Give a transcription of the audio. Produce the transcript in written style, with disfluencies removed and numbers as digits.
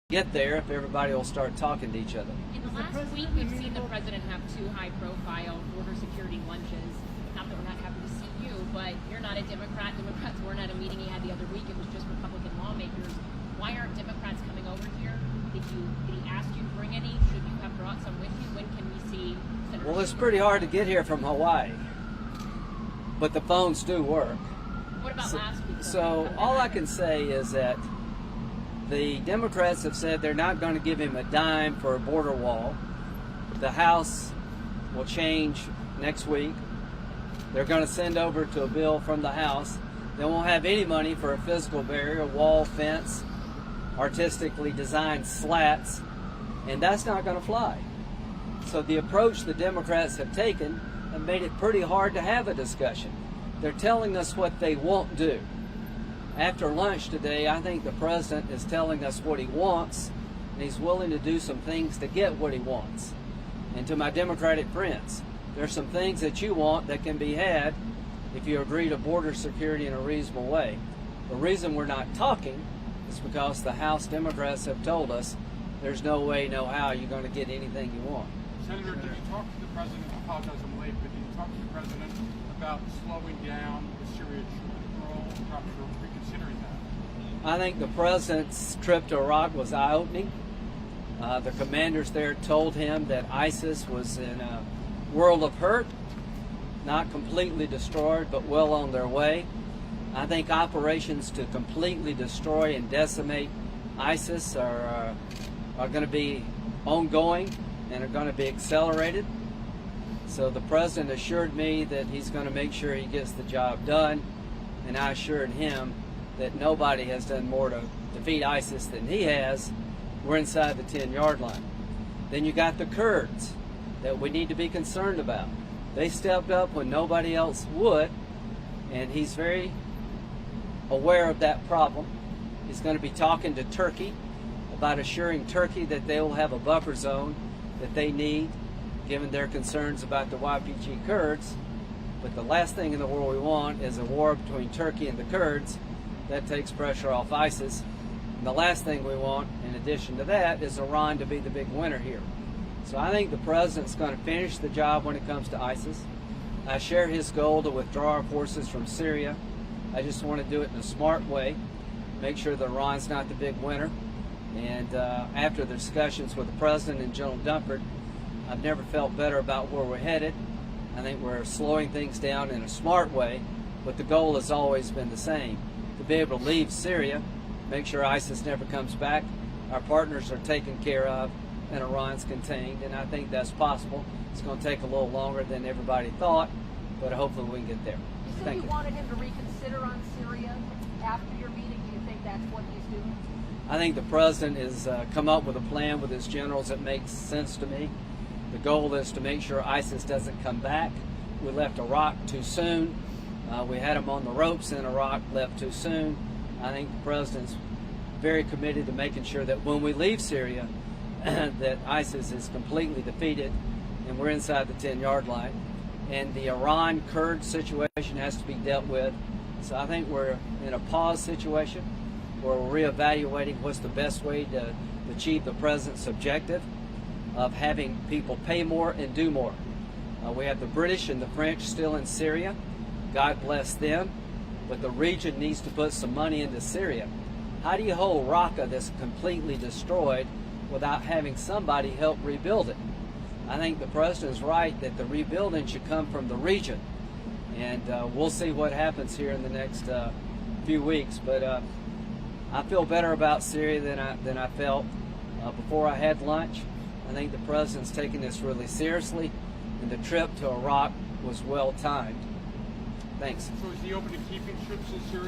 get there if everybody will start talking to each other. In the last week, we've seen the president have 2 high-profile border security lunches. Not that we're not happy to see you, but you're not a Democrat. Democrats weren't at a meeting he had the other week. It was just Republican lawmakers. Why aren't Democrats coming over here? Did he ask you to bring any? Should you have brought some with you? When can we see Senator Well, it's pretty hard to get here from Hawaii, but the phones do work. What about last week? So all I can say is that the Democrats have said they're not going to give him a dime for a border wall. The House will change next week. They're going to send over to a bill from the House. They won't have any money for a physical barrier, wall, fence, artistically designed slats, and that's not going to fly. So the approach the Democrats have taken have made it pretty hard to have a discussion. They're telling us what they won't do. After lunch today, I think the president is telling us what he wants, and he's willing to do some things to get what he wants. And to my Democratic friends, there's some things that you want that can be had if you agree to border security in a reasonable way. The reason we're not talking is because the House Democrats have told us there's no way, no how you're going to get anything you want. Senator, did you talk to the president? I apologize, I'm late, but did you talk to the president about slowing down the Syria troop withdrawal, perhaps reconsidering that? I think the president's trip to Iraq was eye-opening. The commanders there told him that ISIS was in a world of hurt, not completely destroyed, but well on their way. I think operations to completely destroy and decimate ISIS are going to be ongoing and are going to be accelerated. So the president assured me that he's going to make sure he gets the job done, and I assured him that nobody has done more to defeat ISIS than he has. We're inside the 10-yard line. Then you got the Kurds that we need to be concerned about. They stepped up when nobody else would, and he's very aware of that problem. He's going to be talking to Turkey about assuring Turkey that they will have a buffer zone that they need, given their concerns about the YPG Kurds. But the last thing in the world we want is a war between Turkey and the Kurds. That takes pressure off ISIS. And the last thing we want, in addition to that, is Iran to be the big winner here. So I think the president's going to finish the job when it comes to ISIS. I share his goal to withdraw our forces from Syria. I just want to do it in a smart way, make sure that Iran's not the big winner. And after the discussions with the president and General Dunford, I've never felt better about where we're headed. I think we're slowing things down in a smart way, but the goal has always been the same: to be able to leave Syria, make sure ISIS never comes back, our partners are taken care of, and Iran's contained, and I think that's possible. It's going to take a little longer than everybody thought, but hopefully we can get there. You said you wanted him to reconsider on Syria after your meeting. Do you think that's what he's doing? I think the president has come up with a plan with his generals that makes sense to me. The goal is to make sure ISIS doesn't come back. We left Iraq too soon. We had them on the ropes in Iraq, left too soon. I think the president's very committed to making sure that when we leave Syria, that ISIS is completely defeated and we're inside the 10-yard line. And the Iran-Kurd situation has to be dealt with. So I think we're in a pause situation where we're reevaluating what's the best way to achieve the president's objective of having people pay more and do more. We have the British and the French still in Syria. God bless them. But the region needs to put some money into Syria. How do you hold Raqqa that's completely destroyed without having somebody help rebuild it? I think the president is right that the rebuilding should come from the region. And we'll see what happens here in the next few weeks. But I feel better about Syria than I felt before I had lunch. I think the president's taking this really seriously, and the trip to Iraq was well timed. Thanks. So is he open to keeping troops in Syria?